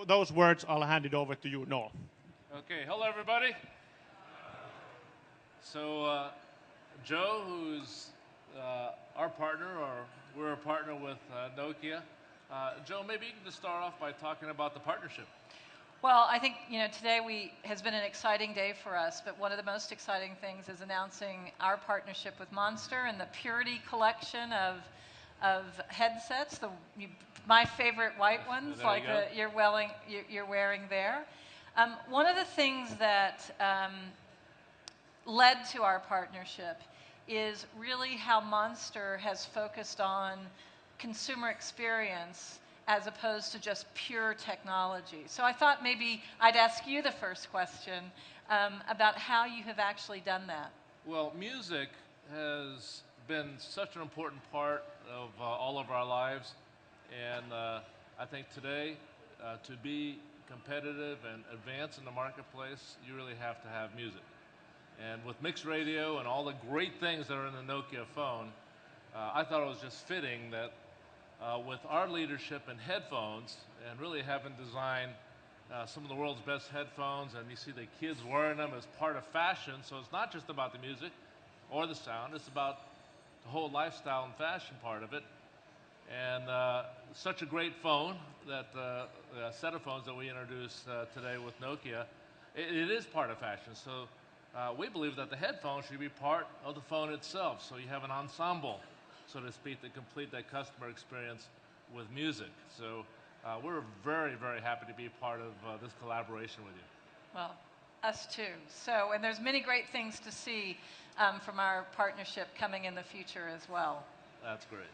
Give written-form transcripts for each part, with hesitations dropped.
those words, I'll hand it over to you, Noel. Okay, hello everybody. So Joe, who's our partner, or we're a partner with Nokia. Joe, maybe you can just start off by talking about the partnership. Well, I think today has been an exciting day for us, but one of the most exciting things is announcing our partnership with Monster and the Purity collection of headsets, my favorite white ones, like you're wearing there. One of the things that led to our partnership is really how Monster has focused on consumer experience as opposed to just pure technology. So I thought maybe I'd ask you the first question about how you have actually done that. Well, music has been such an important part of all of our lives, and I think today, to be competitive and advance in the marketplace, you really have to have music. And with mixed radio and all the great things that are in the Nokia phone, I thought it was just fitting that with our leadership in headphones and really having designed some of the world's best headphones, and you see the kids wearing them as part of fashion, so it's not just about the music or the sound, it's about the whole lifestyle and fashion part of it. And such a great phone, that set of phones that we introduced today with Nokia, it is part of fashion. So we believe that the headphone should be part of the phone itself, so you have an ensemble, so to speak, to complete that customer experience with music. So we're very, very happy to be part of this collaboration with you. Well, us too. So, and there's many great things to see from our partnership coming in the future as well. That's great.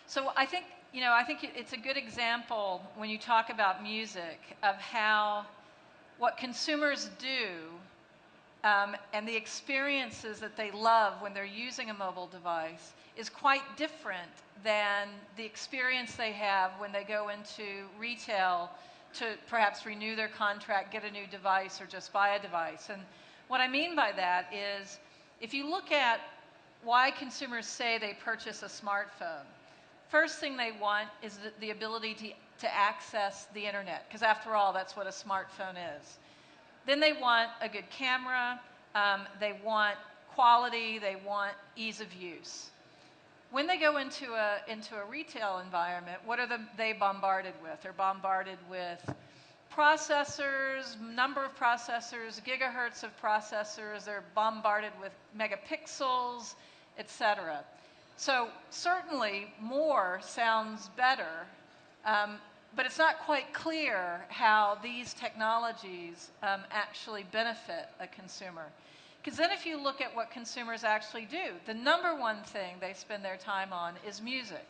So I think it's a good example when you talk about music of how what consumers do and the experiences that they love when they're using a mobile device is quite different than the experience they have when they go into retail to perhaps renew their contract, get a new device, or just buy a device. And what I mean by that is, if you look at why consumers say they purchase a smartphone, first thing they want is the ability to access the internet, because after all, that's what a smartphone is. Then they want a good camera, they want quality, they want ease of use. When they go into a retail environment, what are they bombarded with? They're bombarded with processors, number of processors, gigahertz of processors, they're bombarded with megapixels, etc. So certainly more sounds better, but it's not quite clear how these technologies actually benefit a consumer. Because then if you look at what consumers actually do, the number one thing they spend their time on is music,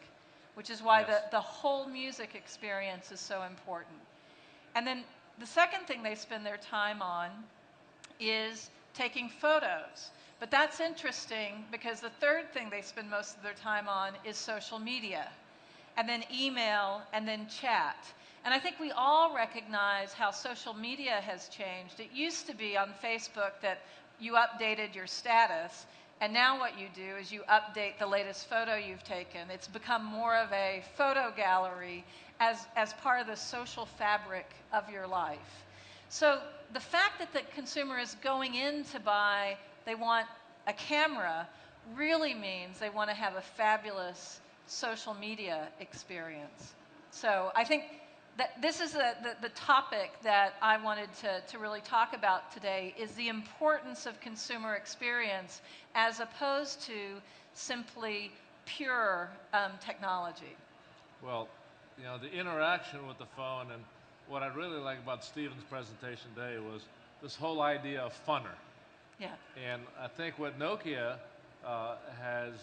which is why the whole music experience is so important. And then the second thing they spend their time on is taking photos. But that's interesting because the third thing they spend most of their time on is social media, and then email, and then chat. And I think we all recognize how social media has changed. It used to be on Facebook that you updated your status, and now what you do is you update the latest photo you've taken. It's become more of a photo gallery as part of the social fabric of your life. So the fact that the consumer is going in to buy, they want a camera, really means they want to have a fabulous social media experience. So I think that this is the topic that I wanted to really talk about today, is the importance of consumer experience as opposed to simply pure technology. Well, the interaction with the phone, and what I really like about Stephen's presentation today was this whole idea of funner. Yeah. And I think what Nokia has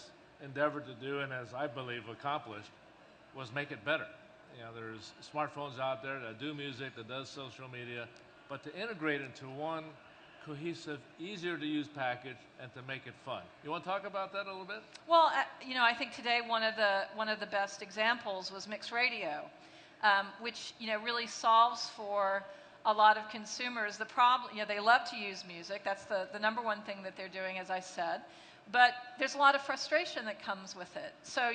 endeavored to do, and as I believe accomplished, was make it better. There's smartphones out there that do music, that does social media, but to integrate into one cohesive, easier to use package and to make it fun. You want to talk about that a little bit? Well, I think today one of the best examples was mixed radio, which really solves for a lot of consumers the problem. They love to use music. That's the number one thing that they're doing, as I said. but there's a lot of frustration that comes with it. So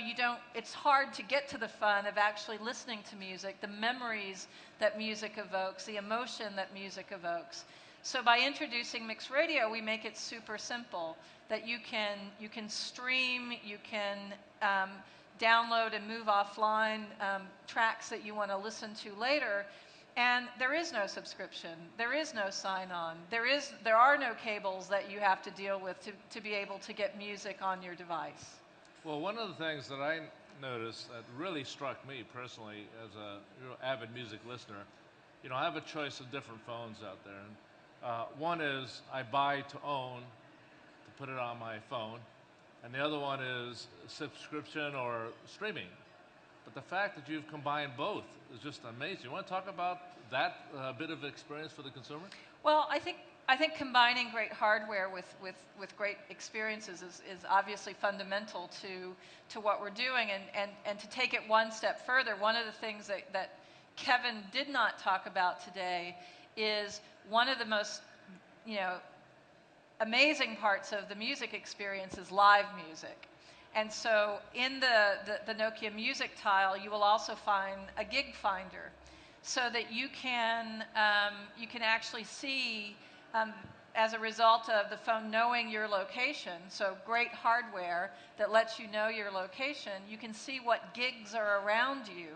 it's hard to get to the fun of actually listening to music, the memories that music evokes, the emotion that music evokes. So by introducing mixed radio, we make it super simple, that you can stream, you can download and move offline tracks that you want to listen to later. And there is no subscription, there is no sign-on, there are no cables that you have to deal with to be able to get music on your device. Well, one of the things that I noticed that really struck me personally as a real avid music listener, I have a choice of different phones out there. And one is I buy to own, to put it on my phone, and the other one is subscription or streaming. But the fact that you've combined both is just amazing. You want to talk about that bit of experience for the consumer? Well, I think combining great hardware with great experiences is obviously fundamental to what we're doing. And to take it one step further, one of the things that Kevin did not talk about today is one of the most amazing parts of the music experience is live music. And so in the Nokia Music tile, you will also find a gig finder, so that you can actually see, as a result of the phone knowing your location, so great hardware that lets you know your location, you can see what gigs are around you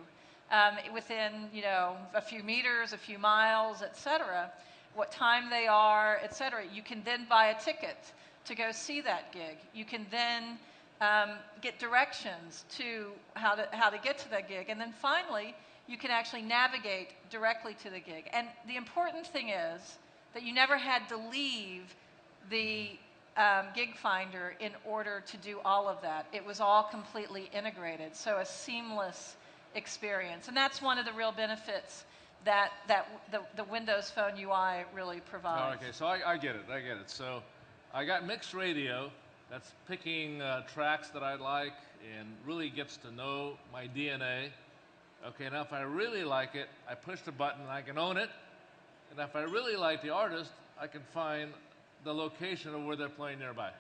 within a few meters, a few miles, etc., what time they are, etc. You can then buy a ticket to go see that gig. You can then get directions to how to get to that gig. And then finally, you can actually navigate directly to the gig. And the important thing is that you never had to leave the gig finder in order to do all of that. It was all completely integrated, so a seamless experience. And that's one of the real benefits that the Windows Phone UI really provides. Oh, okay, so I get it. So I got mixed radio. That's picking tracks that I like and really gets to know my DNA. Okay, now if I really like it, I push the button and I can own it. And if I really like the artist, I can find the location of where they're playing nearby.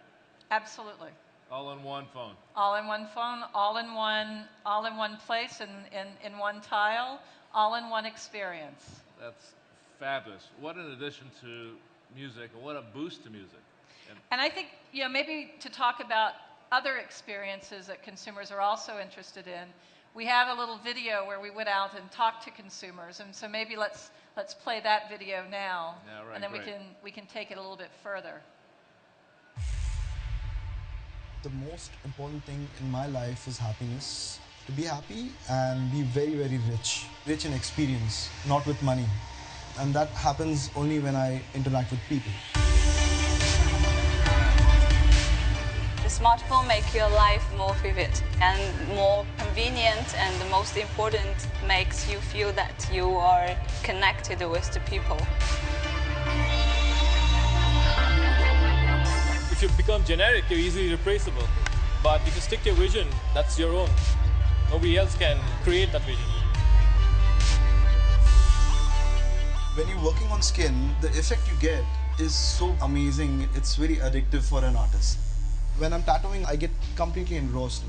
Absolutely. All in one phone. All in one phone, all in one place, in one tile, all in one experience. That's fabulous. What an addition to music, and what a boost to music. And I think, maybe to talk about other experiences that consumers are also interested in, we have a little video where we went out and talked to consumers, and so maybe let's play that video now, Yeah, right, and then great. we can take it a little bit further. The most important thing in my life is happiness. To be happy and be very, very rich. Rich in experience, not with money. And that happens only when I interact with people. The smartphone makes your life more vivid and more convenient, and the most important, makes you feel that you are connected with the people. If you become generic, you're easily replaceable. But if you stick to your vision, that's your own. Nobody else can create that vision. When you're working on skin, the effect you get is so amazing. It's very addictive for an artist. When I'm tattooing, I get completely engrossed.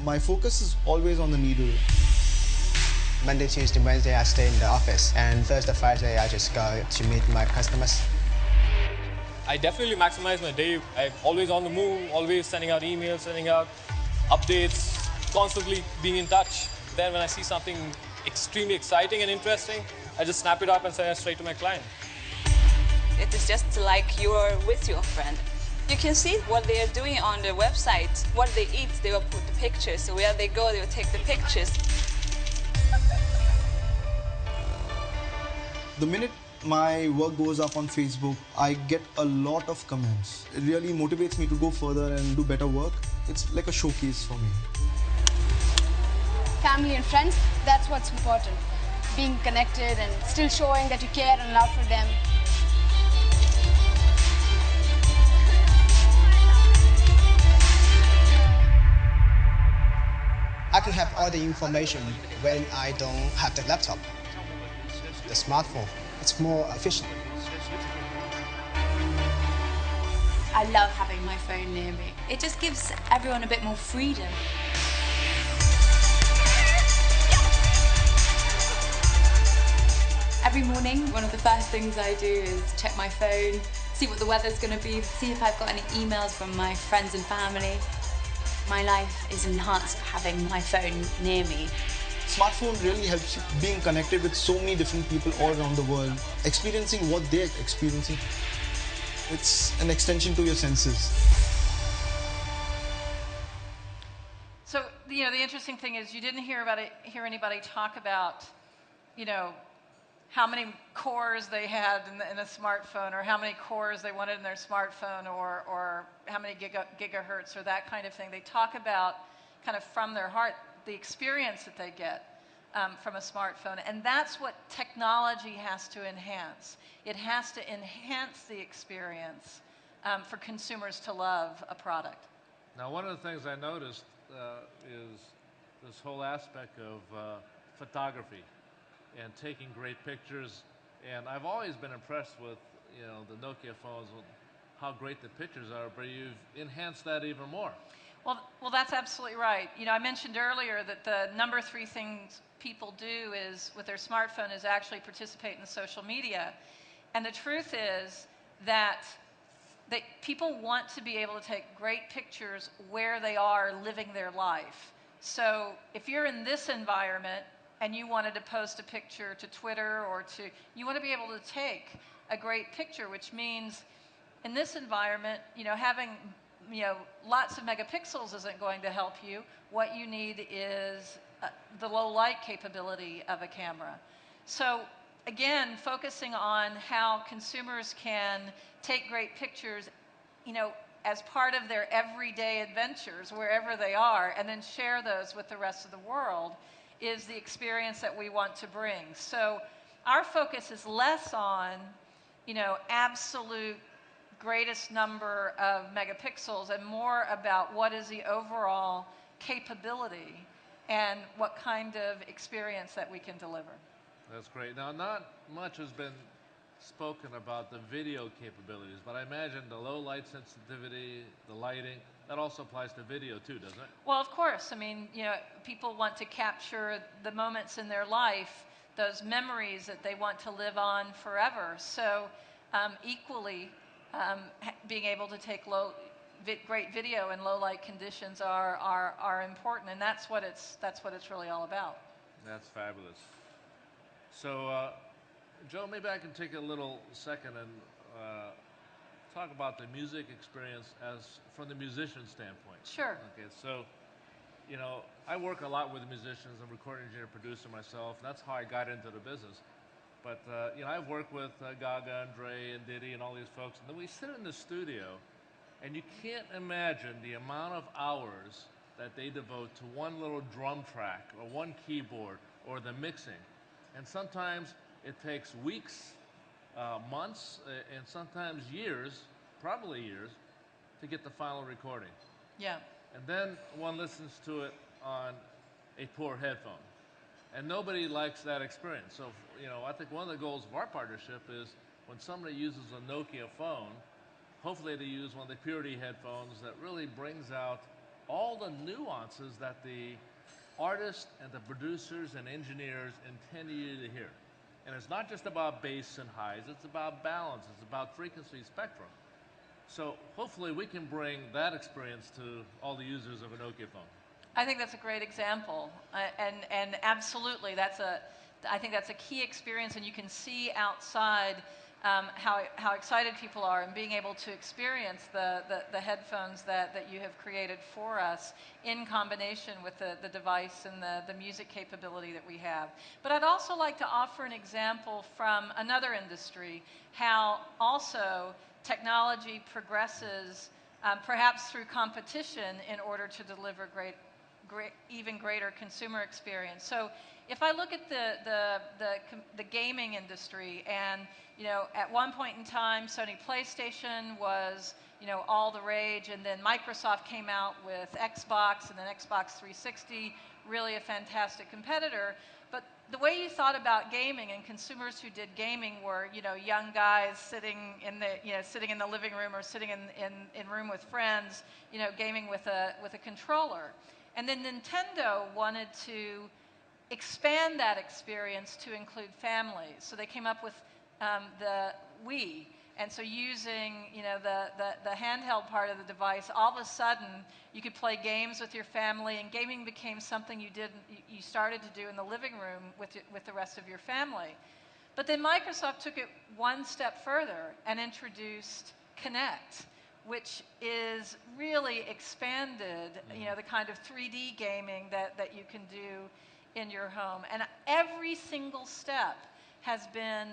My focus is always on the needle. Monday, Tuesday, Wednesday, I stay in the office, and Thursday, Friday, I just go to meet my customers. I definitely maximize my day. I'm always on the move, always sending out emails, sending out updates, constantly being in touch. Then when I see something extremely exciting and interesting, I just snap it up and send it straight to my client. It is just like you are with your friend. You can see what they are doing on their website. What they eat, they will put the pictures. Where they go, they will take the pictures. The minute my work goes up on Facebook, I get a lot of comments. It really motivates me to go further and do better work. It's like a showcase for me. Family and friends, that's what's important. Being connected and still showing that you care and love for them. I can have all the information when I don't have the laptop. The smartphone, it's more efficient. I love having my phone near me. It just gives everyone a bit more freedom. Every morning, one of the first things I do is check my phone, see what the weather's going to be, see if I've got any emails from my friends and family. My life is enhanced having my phone near me. Smartphone really helps you being connected with so many different people all around the world, experiencing what they're experiencing. It's an extension to your senses. So, the interesting thing is you didn't hear anybody talk about, how many cores they had in a smartphone, or how many cores they wanted in their smartphone, or how many gigahertz, or that kind of thing. They talk about, kind of from their heart, the experience that they get from a smartphone. And that's what technology has to enhance. It has to enhance the experience for consumers to love a product. Now, one of the things I noticed is this whole aspect of photography and taking great pictures. And I've always been impressed with, the Nokia phones, how great the pictures are, but you've enhanced that even more. Well, that's absolutely right. I mentioned earlier that the number 3 things people do is, with their smartphone, is actually participate in social media. And the truth is that people want to be able to take great pictures where they are living their life. So if you're in this environment and you wanted to post a picture to Twitter you want to be able to take a great picture, which means in this environment, having lots of megapixels isn't going to help you. What you need is the low light capability of a camera. So again, focusing on how consumers can take great pictures, as part of their everyday adventures, wherever they are, and then share those with the rest of the world, is the experience that we want to bring. So our focus is less on, absolute greatest number of megapixels, and more about what is the overall capability and what kind of experience that we can deliver. That's great. Now, not much has been spoken about the video capabilities, but I imagine the low light sensitivity, the lighting, that also applies to video too, doesn't it? Well, of course. I mean, people want to capture the moments in their life, those memories that they want to live on forever. So equally, being able to take great video in low light conditions are important, and that's what it's really all about. That's fabulous. So, Joe, maybe I can take a little second and talk about the music experience from the musician standpoint. Sure. Okay, so, I work a lot with musicians. I'm a recording engineer, producer myself, and that's how I got into the business. But, I've worked with Gaga and Dre and Diddy and all these folks, and then we sit in the studio, and you can't imagine the amount of hours that they devote to one little drum track or one keyboard or the mixing. And sometimes it takes weeks, months, and sometimes years, probably years, to get the final recording. Yeah. And then one listens to it on a poor headphone. And nobody likes that experience. So, I think one of the goals of our partnership is when somebody uses a Nokia phone, hopefully they use one of the Purity headphones that really brings out all the nuances that the artists and the producers and engineers intended you to hear. And it's not just about bass and highs, it's about balance, it's about frequency spectrum. So hopefully we can bring that experience to all the users of a Nokia phone. I think that's a great example, and absolutely, I think that's a key experience, and you can see outside how excited people are in being able to experience the headphones that you have created for us in combination with the device and the music capability that we have. But I'd also like to offer an example from another industry, how also technology progresses perhaps through competition in order to deliver even greater consumer experience. So if I look at the gaming industry, and at one point in time, Sony PlayStation was all the rage, and then Microsoft came out with Xbox, and then Xbox 360, really a fantastic competitor. But the way you thought about gaming, and consumers who did gaming were, young guys sitting in the living room or sitting in room with friends, gaming with a controller. And then Nintendo wanted to expand that experience to include families. So they came up with the Wii. And so using, the handheld part of the device, all of a sudden you could play games with your family, and gaming became something you started to do in the living room with the rest of your family. But then Microsoft took it one step further and introduced Kinect, which is really expanded, the kind of 3D gaming that you can do in your home. And every single step has been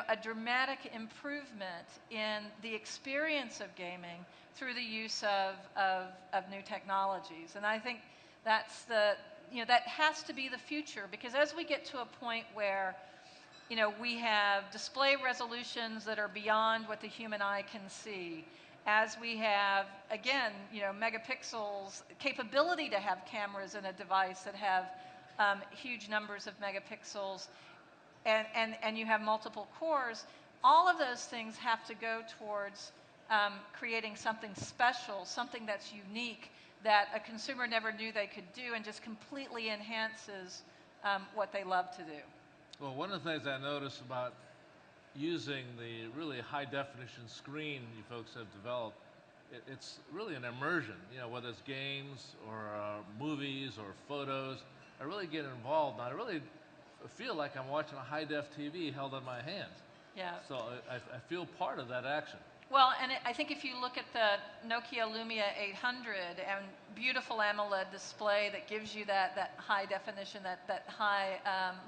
a dramatic improvement in the experience of gaming through the use of new technologies. And I think that's that has to be the future, because as we get to a point where we have display resolutions that are beyond what the human eye can see, as we have, again, megapixels, capability to have cameras in a device that have huge numbers of megapixels, and you have multiple cores, all of those things have to go towards creating something special, something that's unique, that a consumer never knew they could do, and just completely enhances what they love to do. Well, one of the things I noticed about using the really high-definition screen you folks have developed, it's really an immersion, whether it's games or movies or photos. I really get involved, and I really feel like I'm watching a high-def TV held in my hands. Yeah. So I feel part of that action. Well, and I think if you look at the Nokia Lumia 800 and beautiful AMOLED display that gives you that high definition, that high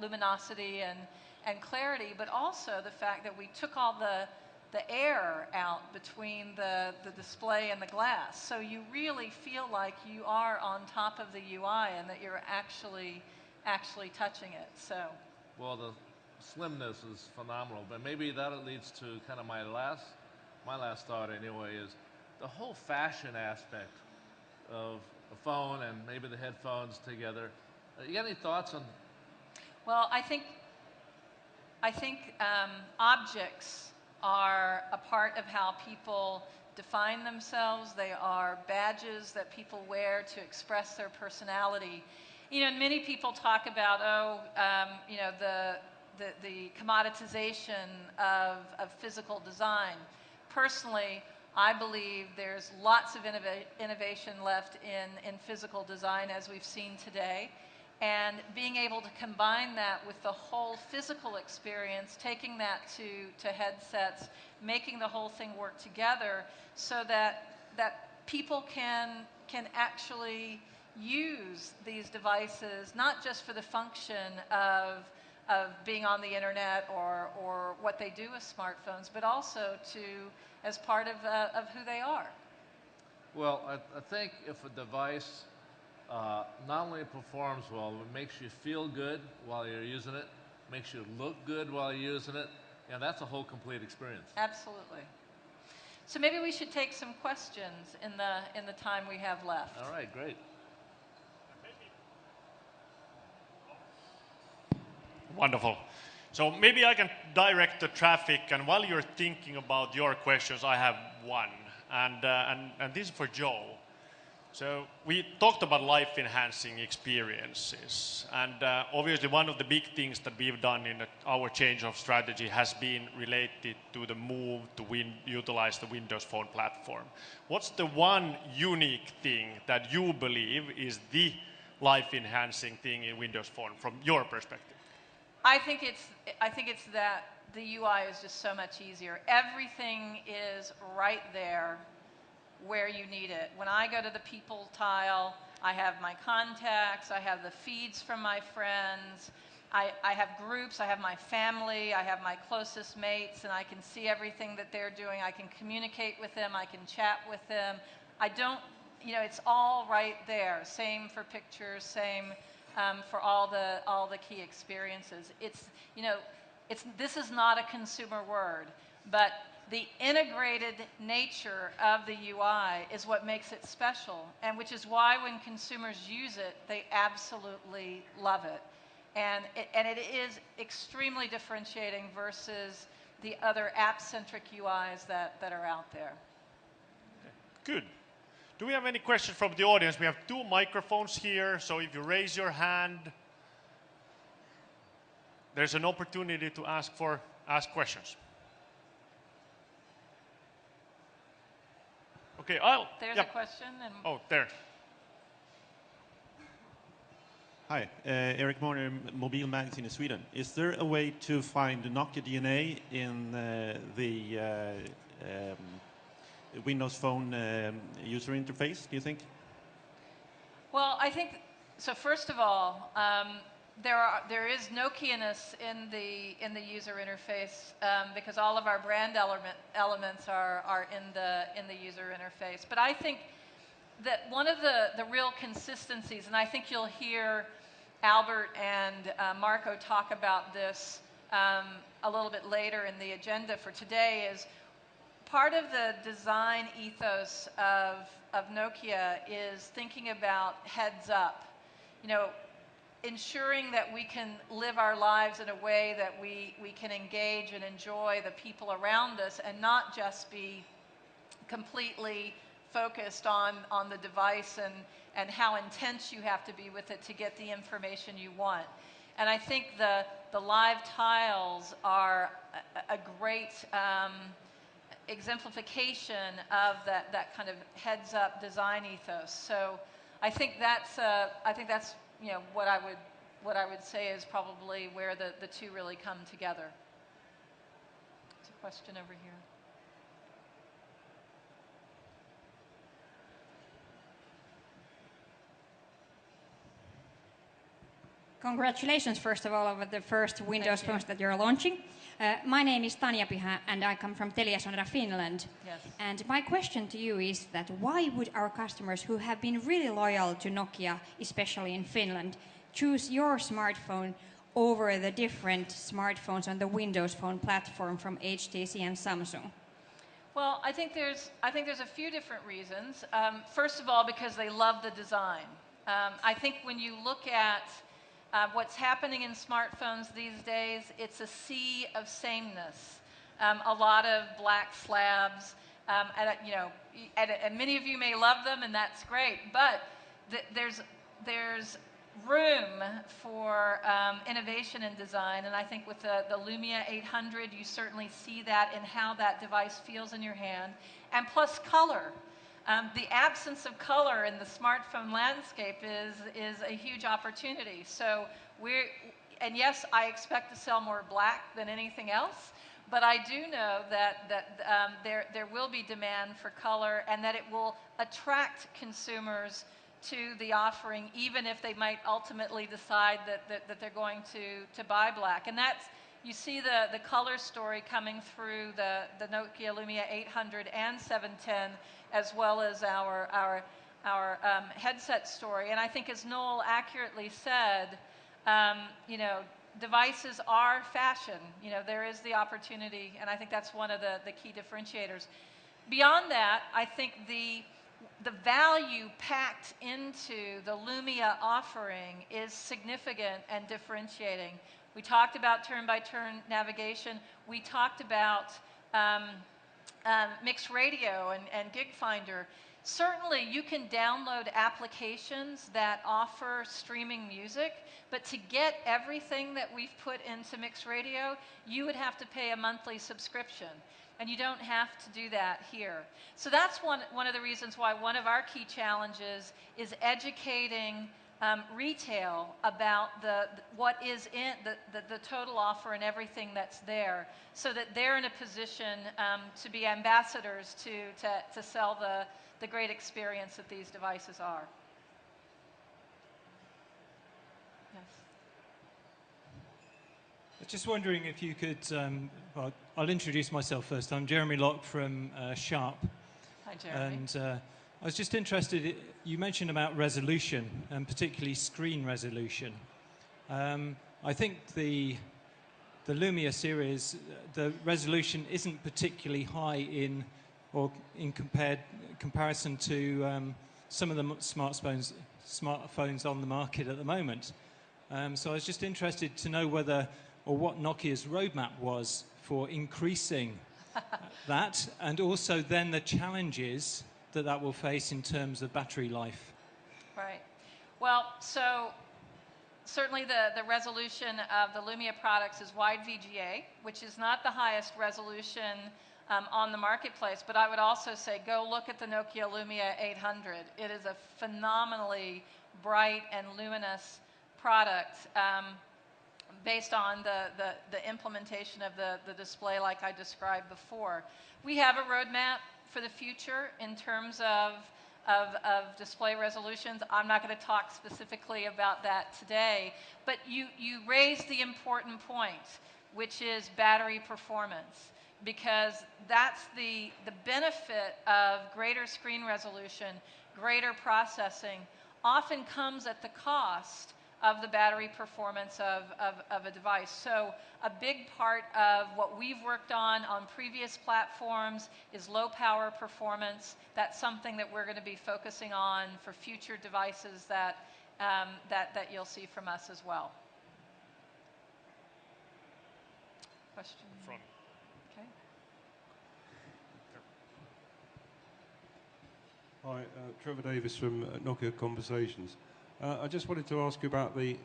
luminosity and clarity, but also the fact that we took all the air out between the display and the glass. So you really feel like you are on top of the UI and that you're actually touching it. So. Well, the slimness is phenomenal, but maybe that leads to kind of my last thought anyway, is the whole fashion aspect of a phone and maybe the headphones together. You got any thoughts on? Well, I think objects are a part of how people define themselves. They are badges that people wear to express their personality. And many people talk about, the commoditization of physical design. Personally, I believe there's lots of innovation left in physical design, as we've seen today. And being able to combine that with the whole physical experience, taking that to headsets, making the whole thing work together so that people can actually use these devices, not just for the function of being on the internet or what they do with smartphones, but also as part of who they are. Well, I think if a device not only performs well, it makes you feel good while you're using it, makes you look good while you're using it, that's a whole complete experience. Absolutely. So maybe we should take some questions in the time we have left. All right, great. Wonderful. So maybe I can direct the traffic, and while you're thinking about your questions, I have one, and this is for Joe. So we talked about life-enhancing experiences, and obviously one of the big things that we've done in our change of strategy has been related to the move to utilize the Windows Phone platform. What's the one unique thing that you believe is the life-enhancing thing in Windows Phone from your perspective? I think it's that the UI is just so much easier. Everything is right there where you need it. When I go to the people tile, I have my contacts, I have the feeds from my friends, I have groups, I have my family, I have my closest mates, and I can see everything that they're doing. I can communicate with them, I can chat with them. It's all right there. Same for pictures, same for all the key experiences. This is not a consumer word, but the integrated nature of the UI is what makes it special, and which is why when consumers use it, they absolutely love it. And it is extremely differentiating versus the other app-centric UIs that are out there. Good. Do we have any questions from the audience? We have 2 microphones here, so if you raise your hand, there's an opportunity to ask questions. Okay, There's a question. Oh, there. Hi, Eric Morner, Mobile Magazine in Sweden. Is there a way to find the Nokia DNA in the Windows Phone user interface, do you think? Well, I think, so first of all, there is Nokia-ness in the user interface because all of our brand elements are in the user interface. But I think that one of the real consistencies, and I think you'll hear Albert and Marco talk about this a little bit later in the agenda for today, is part of the design ethos of Nokia is thinking about heads up. You know, ensuring that we can live our lives in a way that we can engage and enjoy the people around us and not just be completely focused on the device and how intense you have to be with it to get the information you want. And I think the live tiles are a great exemplification of that kind of heads-up design ethos. So I think that's you know what I would say is probably where the two really come together. There's a question over here. Congratulations, first of all, over the first Windows phones that you're launching. My name is Tanja Piha, and I come from TeliaSonera, Finland. Yes. And my question to you is that why would our customers who have been really loyal to Nokia, especially in Finland, choose your smartphone over the different smartphones on the Windows Phone platform from HTC and Samsung? Well, I think there's a few different reasons. First of all, because they love the design. I think when you look at what's happening in smartphones these days, it's a sea of sameness. A lot of black slabs, and many of you may love them, and that's great. But there's room for innovation in design, and I think with the Lumia 800, you certainly see that in how that device feels in your hand, and plus color. The absence of color in the smartphone landscape is a huge opportunity. So and yes, I expect to sell more black than anything else, but I do know that there will be demand for color, and that it will attract consumers to the offering, even if they might ultimately decide that they're going to buy black. And that's, you see the color story coming through the Nokia Lumia 800 and 710, as well as our headset story. And I think, as Noel accurately said, you know, devices are fashion. You know, there is the opportunity, and I think that's one of the key differentiators. Beyond that, I think the value packed into the Lumia offering is significant and differentiating. We talked about turn-by-turn navigation. We talked about mixed radio and Gig Finder. Certainly, you can download applications that offer streaming music, but to get everything that we've put into mixed radio, you would have to pay a monthly subscription. And you don't have to do that here. So that's one of the reasons why one of our key challenges is educating retail about what is in the total offer and everything that's there, so that they're in a position to be ambassadors to sell the great experience that these devices are. Yes. I was just wondering if you could, well, I'll introduce myself first. I'm Jeremy Locke from Sharp. Hi, Jeremy. And I was just interested, you mentioned about resolution, and particularly screen resolution. I think the Lumia series, the resolution isn't particularly high in comparison to some of the smartphones on the market at the moment. So I was just interested to know whether, or what Nokia's roadmap was for increasing that, and also then the challenges that that will face in terms of battery life. Right. Well, so certainly the resolution of the Lumia products is wide VGA, which is not the highest resolution on the marketplace, but I would also say go look at the Nokia Lumia 800. It is a phenomenally bright and luminous product based on the implementation of the display like I described before. We have a roadmap for the future in terms of display resolutions. I'm not going to talk specifically about that today, but you raised the important point, which is battery performance, because that's the benefit of greater screen resolution, greater processing, often comes at the cost of the battery performance of a device. So a big part of what we've worked on previous platforms is low power performance. That's something that we're going to be focusing on for future devices that you'll see from us as well. Question? Front. Okay. Hi, Trevor Davis from Nokia Conversations. I just wanted to ask you about the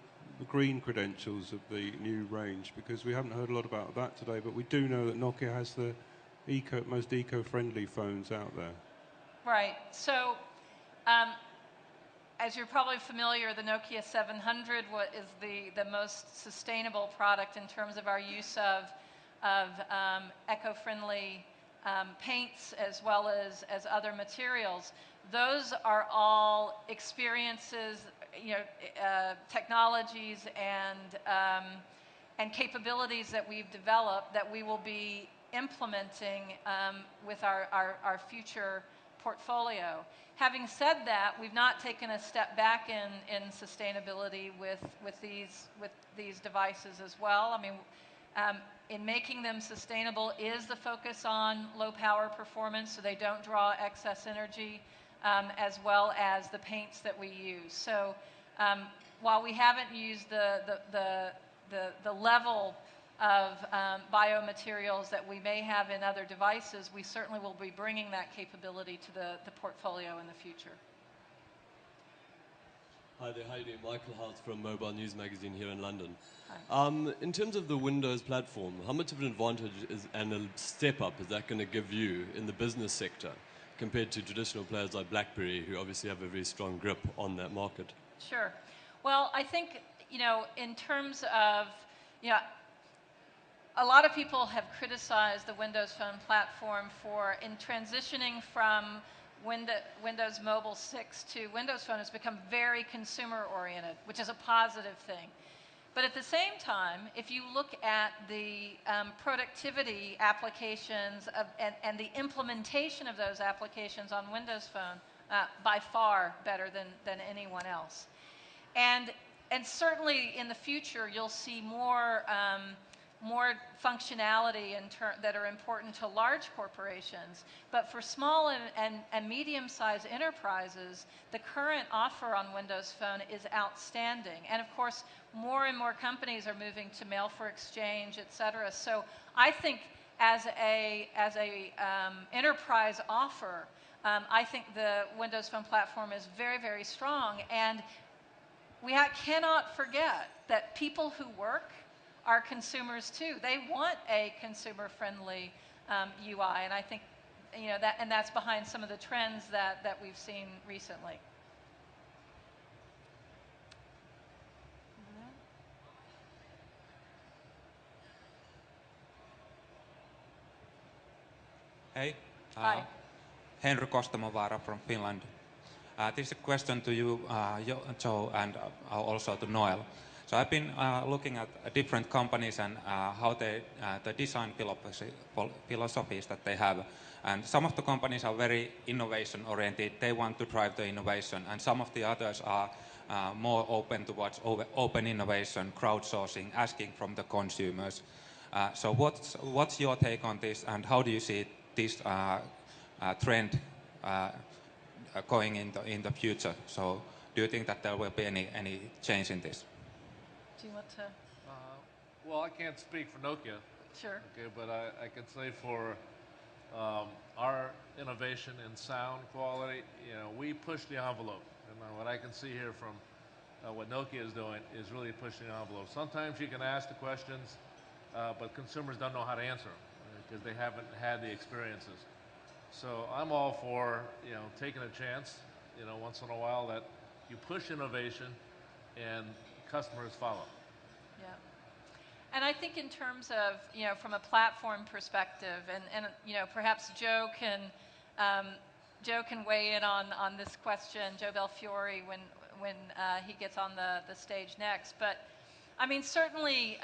green credentials of the new range, because we haven't heard a lot about that today, but we do know that Nokia has the most eco-friendly phones out there. Right. So, as you're probably familiar, the Nokia 700 is the most sustainable product in terms of our use of eco-friendly paints as well as other materials. Those are all experiences, technologies and capabilities that we've developed that we will be implementing with our future portfolio. Having said that, we've not taken a step back in sustainability with these devices as well. I mean, in making them sustainable is the focus on low power performance, so they don't draw excess energy, as well as the paints that we use. So while we haven't used the level of biomaterials that we may have in other devices, we certainly will be bringing that capability to the portfolio in the future. Hi there, how are you doing? Michael House from Mobile News Magazine here in London. Hi. In terms of the Windows platform, how much of an advantage and a step up is that going to give you in the business sector compared to traditional players like BlackBerry, who obviously have a very strong grip on that market? Sure. Well, I think, in terms of, a lot of people have criticized the Windows Phone platform in transitioning from Windows Mobile 6 to Windows Phone has become very consumer-oriented, which is a positive thing. But at the same time, if you look at the productivity applications and the implementation of those applications on Windows Phone, by far better than anyone else. And certainly in the future, you'll see more functionality that are important to large corporations. But for small and medium-sized enterprises, the current offer on Windows Phone is outstanding. And of course, more and more companies are moving to mail for exchange, et cetera. So I think as a enterprise offer, I think the Windows Phone platform is very, very strong. And we cannot forget that people who work are consumers too. They want a consumer-friendly UI, and I think that's behind some of the trends that we've seen recently. Hey. Hi. Henry Kostamovara from Finland. This is a question to you, Joe, and also to Noel. So I've been looking at different companies and how the design philosophies that they have. And some of the companies are very innovation-oriented. They want to drive the innovation. And some of the others are more open towards open innovation, crowdsourcing, asking from the consumers. So what's your take on this, and how do you see this trend going in the future? So do you think that there will be any change in this? do you want to? Well, I can't speak for Nokia. Sure. Okay, but I can say for our innovation in sound quality, you know, we push the envelope. And what I can see here from what Nokia is doing is really pushing the envelope. Sometimes you can ask the questions, but consumers don't know how to answer them because they haven't had the experiences. So I'm all for, you know, taking a chance, you know, once in a while that you push innovation and customers follow. Yeah. And I think in terms of, you know, from a platform perspective, and you know, perhaps Joe can weigh in on this question, Joe Belfiore, when he gets on the stage next. But I mean, certainly,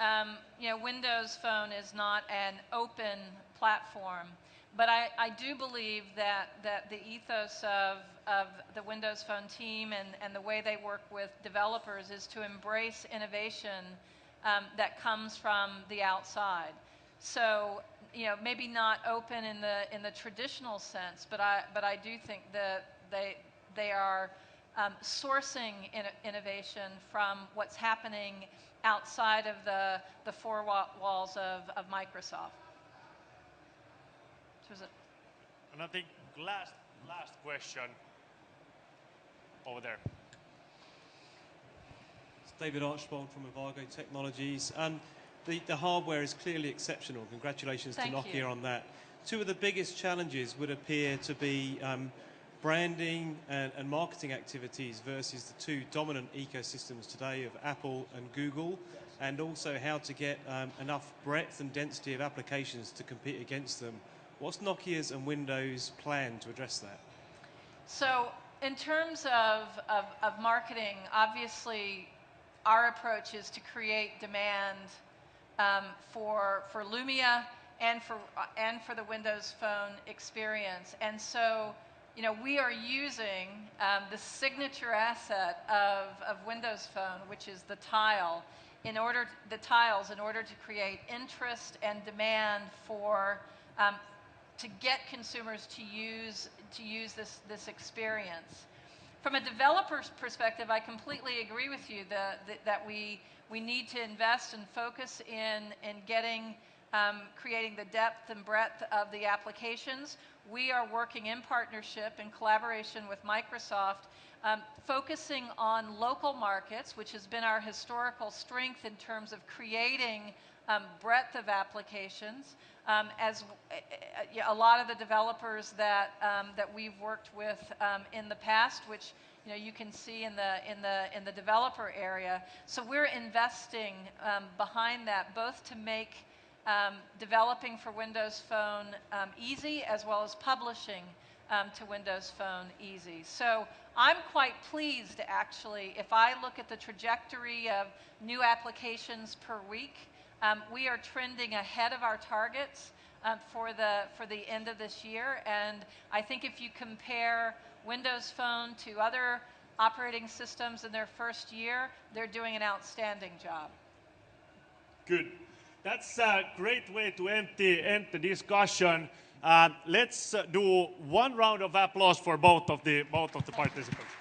you know, Windows Phone is not an open platform, but I do believe that the ethos of the Windows Phone team and the way they work with developers is to embrace innovation that comes from the outside. So, you know, maybe not open in the traditional sense, but I do think that they are sourcing innovation from what's happening outside of the four walls of Microsoft. So and I think last question over there. It's David Archbold from Avago Technologies. The hardware is clearly exceptional. Congratulations to Nokia on that. Two of the biggest challenges would appear to be branding and marketing activities versus the two dominant ecosystems today of Apple and Google, and also how to get enough breadth and density of applications to compete against them. What's Nokia's and Windows' plan to address that? So in terms of marketing, obviously our approach is to create demand for Lumia and for the Windows Phone experience. And so, you know, we are using the signature asset of Windows Phone, which is the tiles, in order to create interest and demand for to get consumers to use this experience. From a developer's perspective, I completely agree with you that we need to invest and focus in getting creating the depth and breadth of the applications. We are working in partnership, in collaboration with Microsoft, focusing on local markets, which has been our historical strength in terms of creating breadth of applications. As a lot of the developers that we've worked with in the past, which you know you can see in the developer area. So we're investing behind that, both to make developing for Windows Phone easy, as well as publishing to Windows Phone easy. So I'm quite pleased, actually. If I look at the trajectory of new applications per week, we are trending ahead of our targets for the end of this year. And I think if you compare Windows Phone to other operating systems in their first year, they're doing an outstanding job. Good. That's a great way to end the discussion. Let's do one round of applause for both of the participants.